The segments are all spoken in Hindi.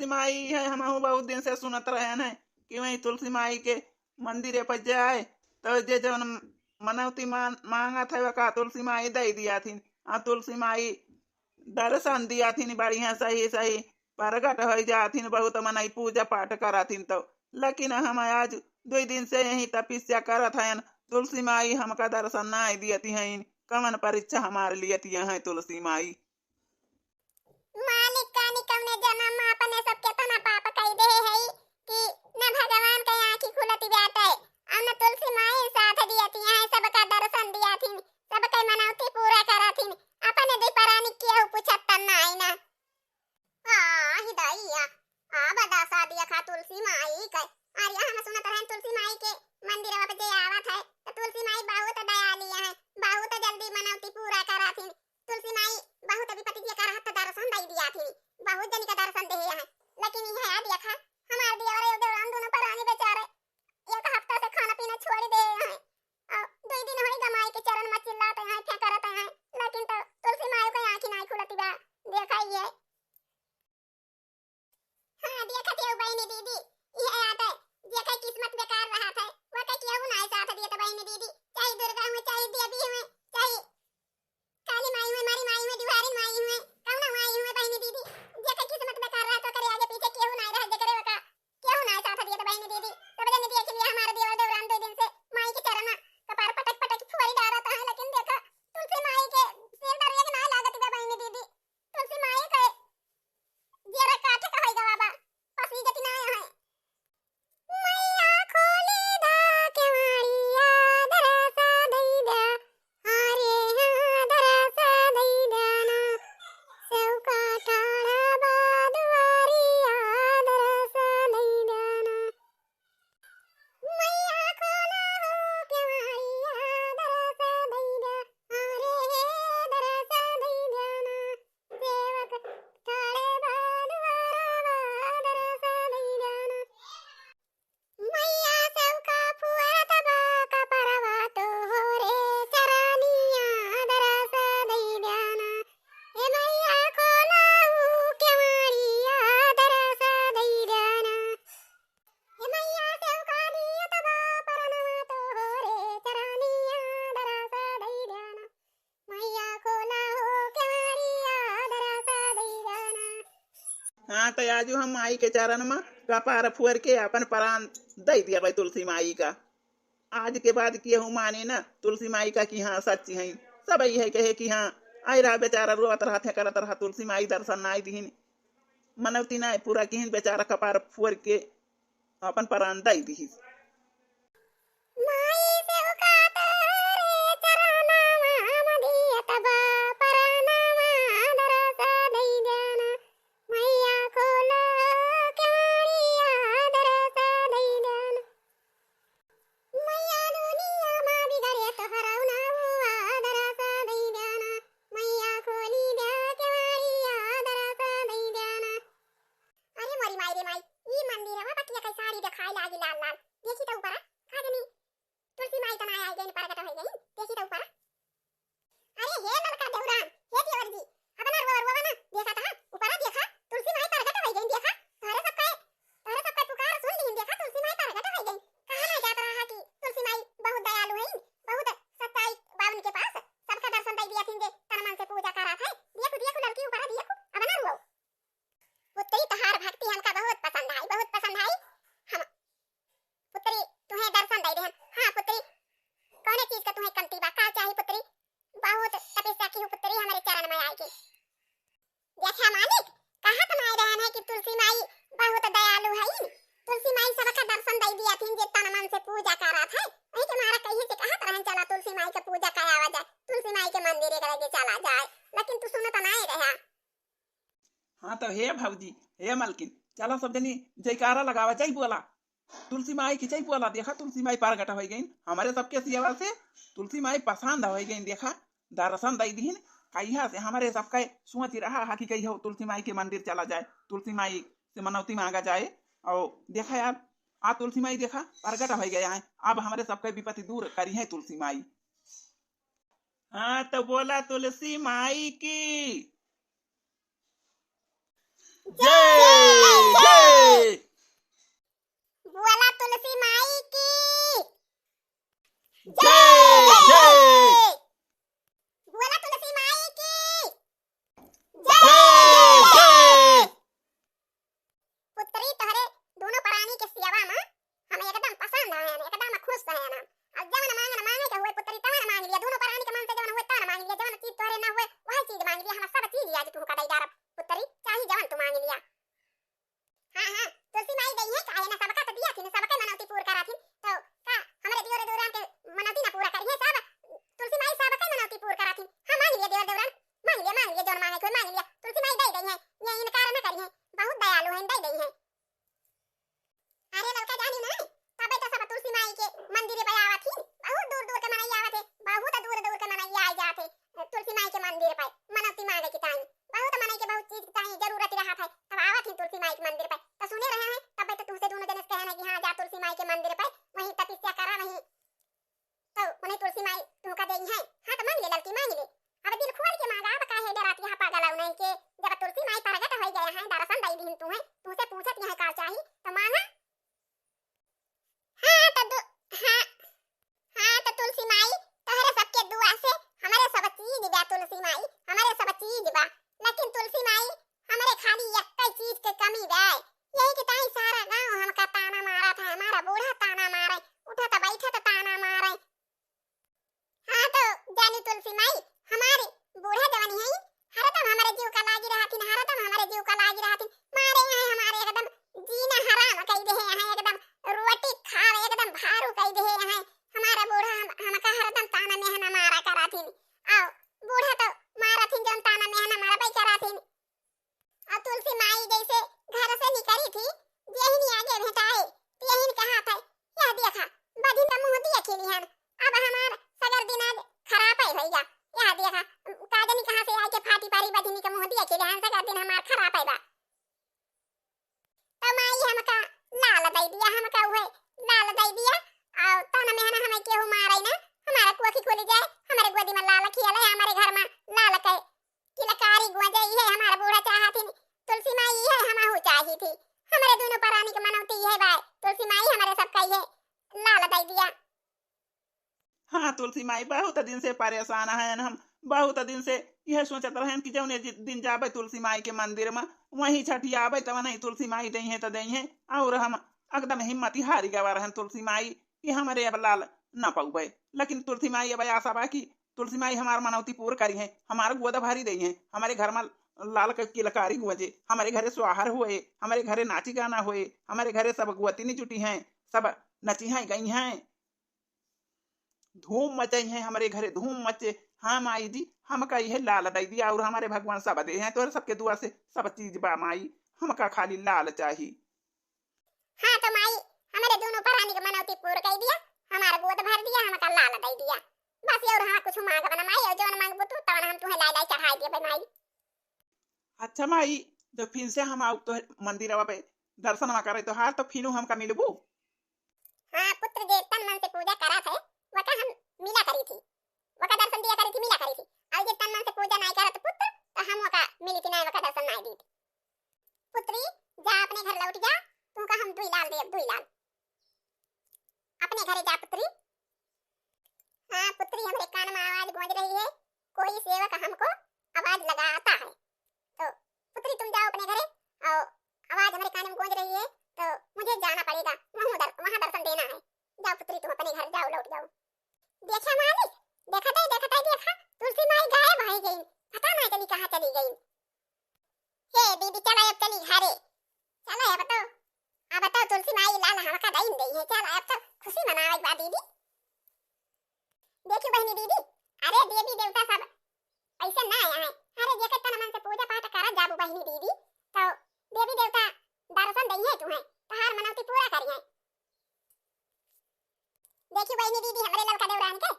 माई है, हम बहुत दिन से सुनत रहे हैं कि वही तुलसी माई के मंदिर पर जाए तो जे जवन मनौती मांगत है का तुलसी माई दे दिया थी। तुलसी माई दर्शन दिया थी बढ़िया सही सही प्रगट हो जाथिन, बहुत मनई पूजा पाठ कराथिन। तो लेकिन हम आज 2 दिन से यही तपस्या करत हैं, तुलसी माई हमका दर्शन ना दियती हैं। कमन परीक्षा हमारे लिए है तुलसी माई। मालिक कानी कवने जन्म में अपने सब केतना पाप कई दे है कि न भगवान के आंखी खुलती बाटे और न तुलसी माई साथ दियती है, सबका दर्शन दियाथिन, सबके मनौती पूरा कराथिन। अपने दी परानी केहू पूछत ना आई ना। हिदाइया बदा शादी खा तुलसी माई के अरे हम सुनत रहन तुलसी माई के मंदिरवा पे जे आवत है तो तुलसी माई बहुत दयालु है, बहुत जल्दी मनौती पूरा कराथिन। तुलसी माई बहुत विपत्ति के करहत दर्शन दई दियाथिन, बहुत जनी का दर्शन दे है। लेकिन यह याद देखा हमार दिया और देवरान दोनों परानी बेचारे एक हफ्ता से खाना पीना छोड़ दे हैं और 2 दिन होई गमाई के चरण में चिल्लाते हैं क्या करते हैं, लेकिन तो तुलसी माई की आंखें नहीं खुलती बा। देखा ये देखा थे बहनी दीदी ये याद है देखा किस्मत बेकार रहा था वो का केहू नहीं साथ दिया तो बहनी दीदी चाहे दुर्गा हुए चाहे देवी हुए चाहे काली माई हुए मारी माई हुए दिवारी माई हुए कौन माई हुए बहनी दीदी देखा किस्मत बेकार रहा तो करे आगे पीछे केहू नहीं रहा जकरे का केहू नहीं साथ दिया तो बहनी दीदी तब जन देख लिया हमारे देवर देवरान 2 दिन से माई के चरण कपार पटक पटक फुरी डालता है, लेकिन देखा तुलसी माई के सिर दर एक ना लागत बा बहनी दीदी। तुलसी माई के जेरा काठे का होई गवा बा पसी जति ना है। मैया खोली दा केवाड़िया दरसा दई दा अरे दरसा दई दाना सेवका ठाड़ा बा दुआरिया दरसा दई दाना। मैया खोला हो केवाड़िया दरसा दई दा अरे दरसा दई दाना सेवक ठाड़े बा दुआरा दरसा दई दाना। मैया सेवका फुअरत बा कपरवा तो हो रे चरानिया दरसा दई दाना। हे मैया खोला हो केवाड़िया दरसा दई दाना। हे मैया सेवका दियत बा परनवा तो हो रे चरानिया दरसा दई दाना। मैया खोला हो केवाड़िया दरसा दई दाना। तो आज हम माई के चरण में कपार फुअर के अपन प्राण दे दिया भाई तुलसी माई का। आज के बाद केहू माने ना तुलसी माई का कि हाँ सच्ची है, सब यही है कहे कि हाँ आई रहा बेचारा रोत रहा थे करत रहा तुलसी माई दर्शन ना दीन मनवती ना पूरा किहिन बेचारा कपार फुअर के अपन प्राण दे दी। माई सेवका तारे चरनावा मदियत बा परनावा दरसा दई दाना। मैया खोला केवाड़िया दरसा दई दाना। मैया दुनिया मा बिगड़े तो हरौना हुआ दरसा दई दाना। मैया खोली दे केवाड़िया दरसा दई दाना। अरे मोरी माई रे माई ई मंदिरवा बतिया कई साड़ी दिखाई लागी लाल लाल देखी तो ऊपर खा जनी तुलसी माई तना आई गई प्रकट हो गई देखी तो ऊपर। अरे हे लड़का देवरान हे देवर जी अपना रोवा ना देखा था ऊपर देखा तुलसी माई प्रकट हो गई देखा तारे सबका पुकार सुन ली देखा तुलसी माई प्रकट हो गई। कहां ना जात रहा कि तुलसी माई बहुत दयालु है, बहुत सच्चाई बावन के पास सबका दर्शन दे दिया थी जे तन मन से पूजा करा था। देखो लड़की ऊपर देखो अब ना रो पुत्री तहार भक्ति हमका बहुत पसंद आई, बहुत पसंद आई। हम पुत्री तुम्हें दर्शन दे देहन। हां पुत्री कौन चीज का तुम्हें कमती बा का चाहिए पुत्री, बहुत तपस्या की पुत्री हमारे चरण में आएगी। देखा मालिक कहा तुम आए रहन है कि तुलसी माई बहुत दयालु है, तुलसी माई सबका दर्शन दे दिया थी जे तन मन से पूजा करा था। नहीं कि हमारा कहीं से कहा रहन चला तुलसी माई का पूजा करावा जाए, तुलसी माई के मंदिर के चला जाए, लेकिन तू सुनत ना रहा। हाँ तो हे भौजी हे मलकिन चलो सब जनी जयकारा लगावा जाई बोला तुलसी माई की चाहिए बोला। देखा तुलसी माई प्रकट हो गई हमारे सबके सेवा से, तुलसी माई पसंद हो गई देखा दर्शन दे दीन। कहिया से हमारे सबका सोच रहा कि कही हो तुलसी माई के मंदिर चला जाए, तुलसी माई से मनौती मांगा जाए। और देखा यार तुलसी माई देखा प्रकट हो गया है, अब हमारे सबका विपत्ति दूर करी है तुलसी माई। हाँ तो बोला तुलसी माई की जय जय। बोला तुलसी माई की जय जय। बोला तुलसी माई की जय जय। पुत्री तोहरे दोनों प्राणी के सेवा में हम एकदम पसंद है, एकदम खुश है ना। अब जवन मांगे के हुए पुत्री तवन मांग लिया, दोनों प्राणी के मन से जवन हुए तवन मांग लिया, जवन चीज तोहरे ना हुए वही चीज मांग लिया। हम सब चीज आज तू का दई दार पुत्री चाहे जवन तू मांग लिया। हां हां तुलसी माई दई है काहे ना, सबका तो दिया थी, सबके मनौती पूरा करा थी, तो का हमरे दियोरे देवरान के मनौती ना पूरा करी है सब। तुलसी माई सबके मनौती पूरा करा थी। हां मांग लिया देवर देवरान, मांग लिया जवन मांगे कोई मांग लिया। तुलसी माई दई है, ये इनकार न करी है, बहुत दयालु है, दई है। अरे लड़का जानी ना तबे तो सब तुलसी माई के मंदिर पे आवा थी, बहुत दूर दूर के मनई आवा थे, बहुत दूर दूर के मनई आ जाते तुलसी माई के मंदिर पे मनौती मांगे की ताई। बहुत मनई के बहुत चीज की ताई जरूरत रहा था, तब आवा थी तुलसी माई के मंदिर पे। तो सुने रहे हैं तबे तो तुमसे दोनों जने कहना कि हां जा तुलसी माई के मंदिर पे वहीं तपस्या करा वहीं, तो उन्हें तुलसी माई तुमका देई है। हां तो मांग ले लड़की मांग ले, अब दिल खोल के मांगा, अब काहे डराती है पागल नहीं के। जब तुलसी माई प्रगट हो गए हैं दर्शन दई दिन तू है, तुमसे पूछत है का चाहिए तो मांगा। हाँ तो तुलसी माई तोहरे सबके दुआ से हमारे सब चीज बा, तुलसी माई हमारे सब चीज बा, लेकिन तुलसी माई हमारे खाली एक चीज के कमी बा। यही कि ताई सारा गांव हमका ताना मारा था, हमारा बूढ़ा ताना मारे, उठा तो बैठा तो ताना मारे। हाँ तो जानी तुलसी माई हमारी बूढ़ा जवानी है, हरदम हमारे जीव का लागी रहा थी, हरदम हमारे जीव का लागी रहा थी, मारे हैं हमारे एकदम जीना हराम कह दे हैं, एकदम रोटी खावे एकदम भारू कह दे हैं। हमारा बूढ़ा हमका हरदम ताना मेहना मारा करा थी, आओ बूढ़ा तो मारा थी जन ताना मेहना मारा भाई करा थी। और तुलसी माई जैसे घर से निकली थी, यही आगे भेटाए यही कहा था, यह देखा बधिन का मुंह दिया खिली हन, अब हमार सगर दिन आज खराब है भैया। यह देखा काजनी कहां से आके फाटी पारी बधिनी का मुंह दिया खिली हन, सगर दिन हमार खराब है बा। तो माई हमका लाल दई दिया, हमका हुए लाल दई दिया, और ताना मेहना हमें केहू मारे ना, हमारा कुआखी खुल जाए, हमारे गोदी में लाल खियाले, हमारे घर में लाल के किलकारी गुआ जाई है, हमारा बूढ़ा चाहती तुलसी माई है, हमाहू चाही थी, हमारे दोनों प्राणी के मनौती है भाई, तुलसी माई हमारे सब कही है लाल दई दिया। हाँ तुलसी माई बहुत दिन से परेशान हैं हम, बहुत दिन से यह सोचत रहें कि जौने दिन जाबे तुलसी माई के मंदिर में वहीं छठियाबे तब नहीं तुलसी माई दई है तो दई है, और हम एकदम हिम्मत हारी गवा रहें तुलसी माई कि हमारे अब लाल न पौबे। लेकिन तुलसी माई अब आशा बा कि तुलसी माई हमार मनौती पूर्ण करी है, हमारे गोदा भारी दई है, हमारे घर में लाल के किलकारी गुजे, हमारे घरे सुहार हुए, हमारे घरे नाची गाना हुए, हमारे घरे सब गुअतिनी जुटी हैं, सब नची हैं गई हैं, धूम मचाई है हमारे घरे धूम मचे। हाँ माई जी हमका यह लाल दई दिया, और हमारे भगवान सब दे हैं, तो सबके दुआ से सब चीज बा माई, हमका खाली लाल चाहिए। हाँ तो माई हमारे दोनों प्राणी के मनौती पूर्ण कर दिया, हमारा गोद भर दिया, हमका लाल दई दिया, बस और हाँ कुछ मांग बना माई, और जो मांग तू तब हम तुम्हें लाई चढ़ाई दिए माई। अच्छा माई तो फिर से हम आउ तो मंदिर पे दर्शन में करे तो हार तो फिर हमका मिलबू। हाँ पुत्र जे तन मन से पूजा करा थे वका हम मिला करी थी, वका दर्शन दिया करी थी, मिला करी थी, और जे तन मन से पूजा नहीं करत पुत्र तो हम वका मिली थी नहीं, वका दर्शन नहीं दी थी। पुत्री जा अपने घर लौट जा, तुमका हम दुई लाल दे, दुई लाल अपने घरे जा पुत्री। हाँ पुत्री हमारे कान में आवाज गूंज रही है, कोई सेवक हमको आवाज लगाता है, तो पुत्री तुम जाओ अपने घरे, और आवाज हमारे कान में गूंज रही है तो मुझे जाना पड़ेगा, वहां दर्शन देना है। जाओ पुत्री तुम अपने घर जाओ, लौट जाओ। देखा मालिक देखा तुलसी माई गायब हो गई, पता नहीं चली कहां चली गई। हे दीदी चलो अब चली घरे, चलो अब बताओ तुलसी माई लाल हमका दई दई है, चलो अब तो खुशी मनावे बा दीदी। देखी बहनी दीदी, अरे देवी देवता सब ऐसे ना आया है, अरे जेकर तन मन से पूजा पाठ करा जाबू बहनी दीदी, तो देवी देवता दर्शन दई है तुम्हें, तहार मनौती पूरा करी है। देखी बहनी दीदी हमरे लड़का देवरान के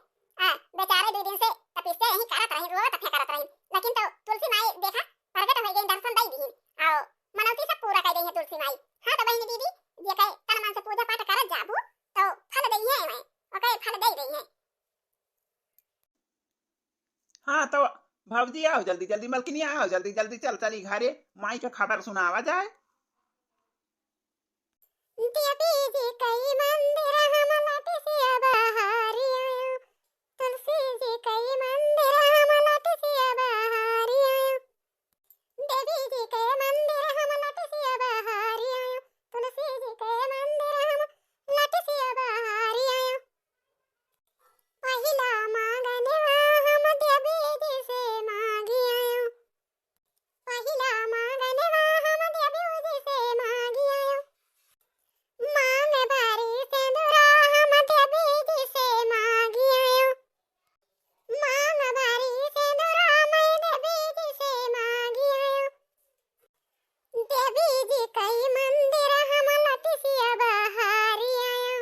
बेचारे 2 दिन से तपस्या यही करत रही, रोत थे करत रही, लेकिन तो तुलसी माई देखा प्रगट हो गई, दर्शन दई दी और मनौती सब पूरा कर दी है तुलसी माई। हां तो बहनी दीदी जे कहे तन मन से पूजा पाठ करत जाबू तो फल दई है, मैं ओके फल दई रही है। हाँ तो भौजी आओ जल्दी जल्दी, मलकिनी आओ जल्दी जल्दी, चल चली घरे, माई का खबर सुनावा जाए। देवी जी कई मंदिर हम लट से बहारी आयो, तुलसी जी कई मंदिर हम लट से बहारी आयो, देवी जी कई मंदिर हम लट से बहारी आयो, तुलसी जी कई मंदिर हम लट से बहारी आयो, पहिला मांगनवा हम देवी जी से मांगी आयो, पहिला मांगनवा हम देवी जी से मांगी आयो, मांग भरी सिंदूरा हम देवी जी से मांगी आयो, मांग भरी सिंदूरा मैं देवी जी से मांगी आयो, देवी जी कई मंदिर हम लट से बहारी आयो,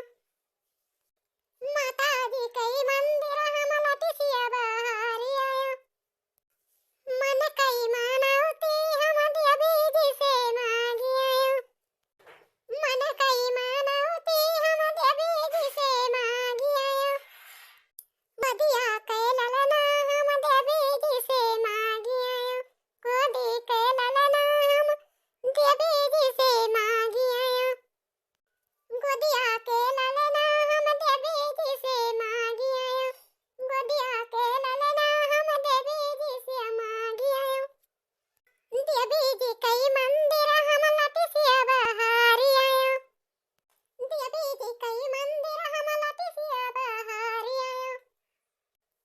माता जी कई मंदिर हम लट से बहारी आयो, मन कई मानवती हम देवी जी से मांगी आयो, मन कई मानवती हम देवी जी से मांगी आयो, बदिया के ललना हम देवी जी से मांगी आयो, गोदी के ललना हम देवी जी से मांगी आयो, गोदिया के ललना हम देवी जी से मांगी आयो, गोदिया के ललना हम देवी जी से मांगी आयो, देवी जी कई मंदिर हम लट से बहारी आयो, देवी जी कई मंदिर हम लट से बहारी आयो।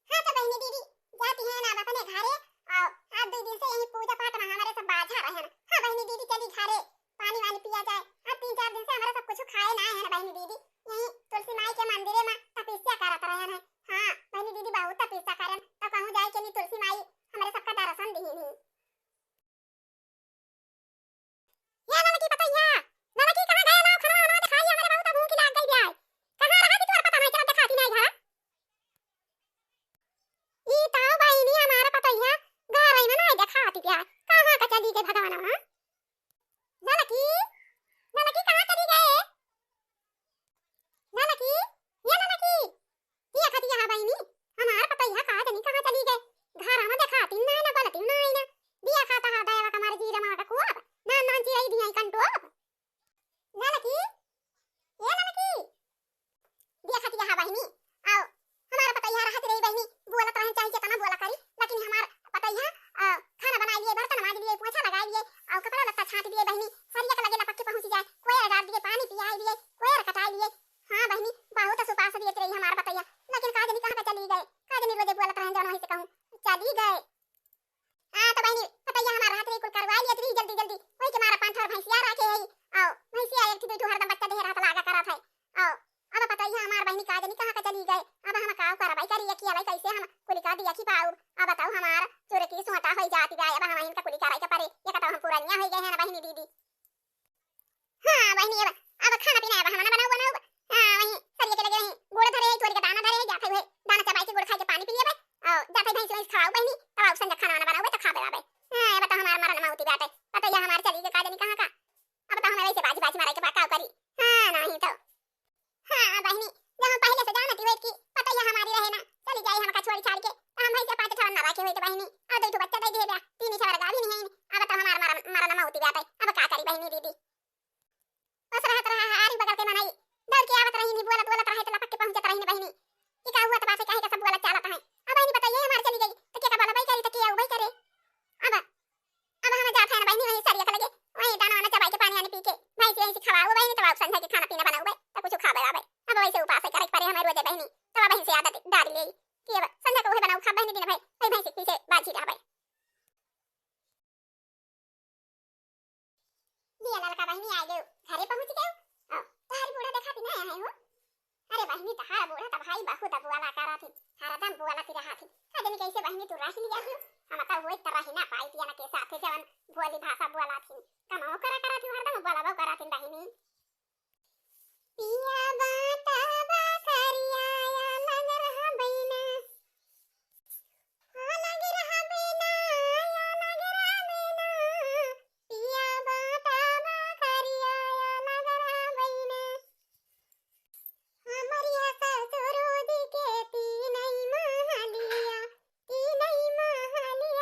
हाँ तो बहनी दीदी जाती है ना अपने घरे, और आज 2 दिन से यही पूजा पाठ में हमारे सब बाझा रहे हैं। हाँ बहनी दीदी चली घरे, पानी वानी पिया जाए। आज 3-4 दिन से हमारे सब कुछ खाए ना है ना बहनी दीदी, यही तुलसी माई के मंदिरे में तपस्या करत रहे हैं। हाँ बहनी दीदी बहुत तपस्या करन, तो कहूँ जाए कि नहीं तुलसी माई हमारे सबका दर्शन दी नहीं। ये लड़की पतैया, लड़की कहाँ गए ना, खाना वाना दिखाई हमारे बहुत भूख लाग गई है। कहाँ रहा कि तोर पता नहीं चला, दिखाती नहीं घर। ई ताऊ बहनी हमारा पतैया घर में नहीं दिखाती क्या, कहाँ का चली गई भगवान। हां लड़की, लड़की कहाँ चली गए, लड़की ये लड़की ये खती है बहनी हमारा पतैया कहाँ चली, कहाँ चली गए, घर में दिखाती नहीं ना, बोलती नहीं ना, दिया खाता है दया हमारे जीरा मां का कुआ ना ना चिराई दिया कंटो। लड़की ये लड़की दिया खती है बहनी, आओ हमारा पतैया रहत रही बहनी, बोलत रहे चाहिए तना बोला करी, लेकिन हमार पतैया खाना बना लिए, बर्तन माज लिए, पोछा लगा लिए, और कपड़ा लत्ता छाट दिए बहनी, सरिया के लगे ना पक्की पहुंच जाए, कोयर डाल दिए, पानी पिया दिए, कोयर कटा लिए। हां बहनी बहुत सुपास दिए रही हमारा पतैया, लेकिन काजनी कहां पे चली गए, काजनी रोजे बोलत रहे जौन वहीं से कहूं चली गए। हां तो बहनी पतैया हमारा रात रे कुल करवा लिए रही जल्दी जल्दी, वही के मारा 5 भैंसिया रखे है, आओ भैंसिया एक थी 2 हरदम बच्चा दे रहा था लागा करत है। आओ अब पतैया हमार बहनी काजनी कहां का चली गए, अब हम का करवाई करिए कि भाई कैसे हम कुली का दिया कि पाऊ। अब बताओ हमार चोर की सोटा हो जाती है, अब हम इनका कुली कराई के परे, ये कहता हम पुरानिया हो गए हैं ना बहनी दीदी। हां बहनी अब खाना पीना अब हम ना बनाओ बनाओ, हां वही सरिया के लगे रही, गोड़ धरे चोरी का दाना धरे जाते हुए, दाना चबाई के गोड़ खाई के पानी पी लेबे, और जाते भैंस भैंस खाओ बहनी, तब आप संग खाना वाना बनाओ तो खा बेबे। हां बताओ हमार मरन माउती बाटे, पतैया हमार चली गई काजनी कहां का, अब बताओ हमें वैसे बाजी बाजी मारे के बात करी। हां नहीं तो हां बहनी जहां पहले से जानती हुई कि पतैया हमारी रहे ना, चली जाए हमका छोड़ी छाड़ के, तो हम भैंस 5 ठवन ना रखे हुई तो बहनी अब 2 बच्चा दे दे, 3 छवर गा भी नहीं है। अब बताओ हमार मरन माउती बाटे, अब का करी बहनी दीदी। बस रहत रहा हारी बगल के मनाई, डर के आवत रही, नहीं बोलत बोलत रहे तो लपक के पहुंचत रही बहनी, कि का हुआ तो बात कहे का सब बोलत चालत है। अब बहनी बताइए हमार चली गई तो क्या का बोला भाई करी तो क्या भाई करे। अब हम जाते हैं बहनी वही सरिया के लगे, वही दाना वाना चबाई के पानी वानी पी के भाई से खवाओ बहनी, तब आप संध्या के खाना पीना बनाओ तो कुछ खा बेबे। अब वैसे उपास करे परे हमारे रोजे बहनी, तब बहन से आदत डाल ले कि अब संध्या को वही बनाओ खा बहनी दिन भाई भाई भैंस पीछे बाजी रहा भाई। दिया लड़का बहनी आ गए, घरे पहुंच गए, तारी बूढ़ा दिखाती नहीं है हो। अरे बहनी तहारा बूढ़ा तब भाई बहुत बुआला करा थी, सारा दम बुआला की रहा थी, कदनी कैसे बहनी तू रह लिया हो, हम तो वही तरह ही ना पाई पिया के साथ जवन बोली भाषा बुआला थी, कमाओ करा थी हरदम बुआला बहु करा थी बहनी। पिया बाटा बकरिया या लग रहा बैना, हां लग रहा बैना या लग रहा बैना, पिया बाटा बकरिया या लग रहा बैना, हमारिया ससुर दी के तीनई महलिया, तीनई महलिया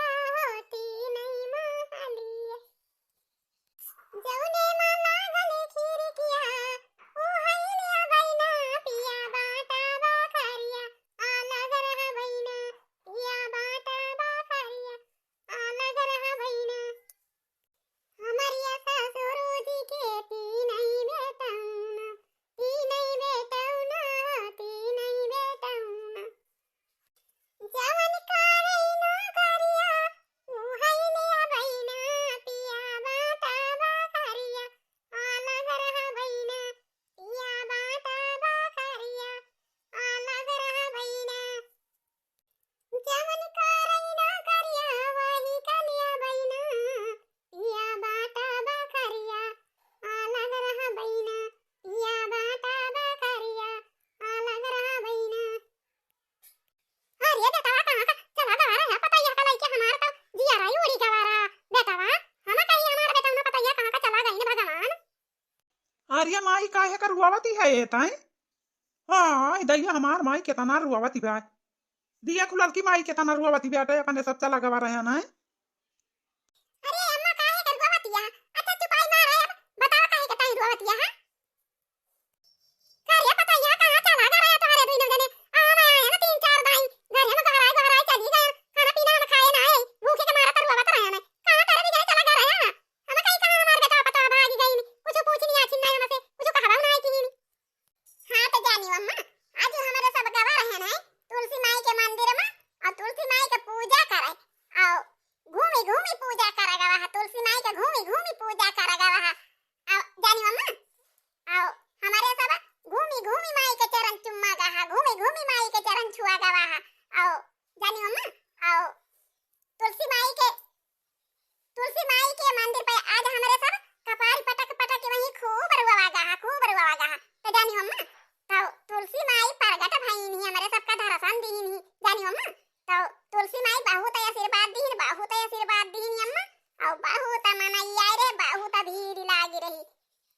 करिया माई काहे कर रुआवती है ये ताई? हाँ दैया हमार माई केतना रुआवती बा। दिया खुलल की माई केतना रुआवती बेटे अपने सब चला गवा रहे ना। अरे अम्मा काहे कर रुआवतिया? अच्छा चुपाई मार है, बताओ काहे के ताई रुआवतिया है? कार्या पता यहाँ कहाँ चला गया है तुम्हारे दुई जने? आ मैं है ना 3-4 दाई घर में घराई चली गए, खाना पीना हम खाए ना है, भूखे के मारा तर रुआवत रहे हैं। कहाँ करे भी चला गया है? हम कहीं कहाँ हमार बेटा पता भागी गई, कुछ पूछ नहीं आछी नहीं हमसे, कुछ कहवा नहीं की। हां तो जानी अम्मा, आज हमारे सब गवा रहे हैं तुलसी माई के मंदिर में और तुलसी माई के पूजा करे और घूमी घूमी पूजा करे गवा है, तुलसी माई के घूमी घूमी पूजा करे गवा है। और जानी अम्मा और हमारे सब घूमी घूमी माई के चरण चुम्मा गवा, घूमी घूमी माई के चरण छुआ गवा है। और जानी अम्मा और तुलसी माई के मंदिर पे आज हमारे सब कपाल पटक पटक के वहीं खूब रुआ गवा, खूब रुआ गवा। तो जानी अम्मा तो तुलसी माई प्रगट भईनी हमारे सबका दर्शन दीनी। जानी अम्मा तो तुलसी माई बहुत आशीर्वाद दीन, बहुत आशीर्वाद दीनी अम्मा और बहुत मनैया रे, बहुत भीड़ लागी रही।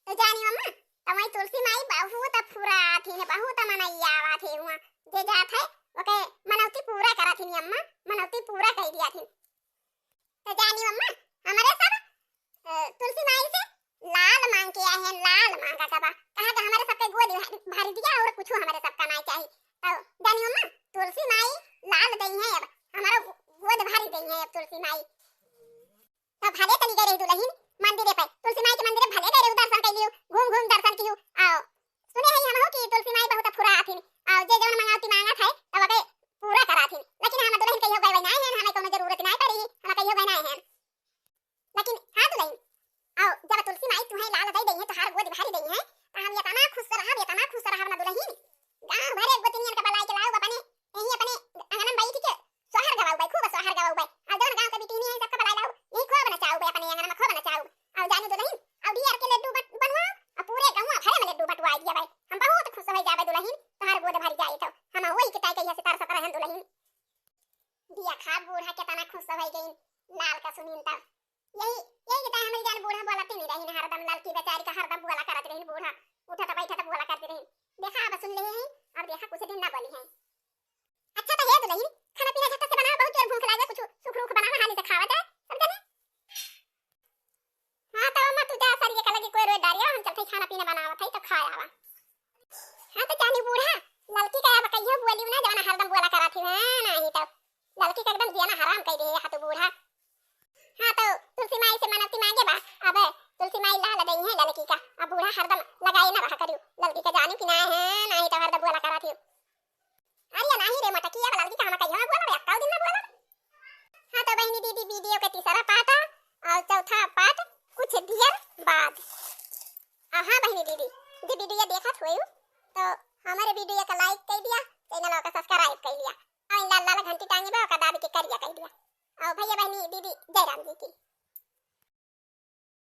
तो जानी अम्मा तो मैं तुलसी माई बहुत फुरा थी, बहुत मनैया आवा थे हुआ जे जात है ओके मनौती पूरा करा थी अम्मा, मनौती पूरा कर दिया थी। तो जानी अम्मा हमारे सब तुलसी माई से लाल मांग के आए हैं, लाल मांगा कबा कहा कि हमारे सबके गोद भर दिया और कुछ हमारे सबका नहीं चाहिए। तो जानी अम्मा तुलसी माई लाल दई है, अब हमारा गोद भरी दई है अब तुलसी माई। तो भले चली गई रही दुल्हन मंदिर पे, तुलसी माई के मंदिर भले गए रही, दर्शन कर लियो, घूम घूम दर्शन कियो। आओ सुने है हम हो कि तुलसी माई बहुत फुरा आथी और जे जवन मंगावती मांगा था तब के पूरा करा थी। लेकिन हम दुल्हन कहियो गए नहीं है, हमें कोनो जरूरत नहीं पड़ी, हम कहियो गए नहीं है। लेकिन हां दुल्हन आओ जब तुलसी माई तुम्हें लाल दई दई है तो हार गोद भरी दई है, तो हम इतना खुश रहब, इतना खुश रहब ना दुल्हन। गांव भरे गोतिनियन के बलाई के लाओ अपने यही अपने अंगन बैठ के सोहर गवाओ भाई, खूब सोहर गवाओ भाई। और जवन गांव के बिटिनी है सबका बलाई लाओ यही खूब नचाओ भाई, अपने अंगन में खूब नचाओ। और जानो दुल्हन और दियर के लड्डू बनवाओ और पूरे गांव भरे में लड्डू बटवाई दिया भाई। हम बहुत खुश हो जावे दुल्हन तोहार गोद भरी जाए तो हम वही के ताई कहिया से तरसत रहन दुल्हन। दिया खा बूढ़ा के तना खुश हो गई लाल का सुनीन तब यही यही के हमारी जान बूढ़ा बोलते नहीं रही, हरदम लड़की बेचारी का हरदम बुआला करत रही, बूढ़ा उठा तो बैठा तो बुआला करती रही। देखा अब सुन ले हैं और देखा कुछ दिन ना बोली हैं। अच्छा तो है दुल्हन खाना पीना झट से बनाओ, बहुत जोर भूख लागे, कुछ सुखरूख बनाओ हाली से खावा जाए सब जने। हां तो अम्मा तू जा सरिए का लगी कोई रोए डारिया, हम चलते खाना पीना बनावत है तो खाए आवा। हां तो जानी बूढ़ा लड़की का अब कहियो बोली ना जवाना हरदम बुआला करत है नहीं तो लड़की का एकदम जीना हराम कर दे हा तो बूढ़ा। हाँ तो तुलसी माई से मनौती मांगे बा, अब तुलसी माई लाल दई है लड़की का, अब बूढ़ा हरदम लगाए ना रहा करियो लड़की का जानी कि ना है नहीं तो हरदम बोला करा थी। अरे नहीं रे मटकी अब लड़की का हम कहियो बोला रे अक्का दिन ना बोला। हाँ तो बहनी दीदी वीडियो का तीसरा पार्ट और चौथा पार्ट कुछ देर बाद। हाँ बहनी दीदी जी वीडियो देखा हुए तो हमारे वीडियो का लाइक कर दिया, चैनल का सब्सक्राइब कर लिया और लाल लाल घंटी टांगी बा का दाबी के करिया कर दिया। और भैया बहनी दीदी जय राम जी की।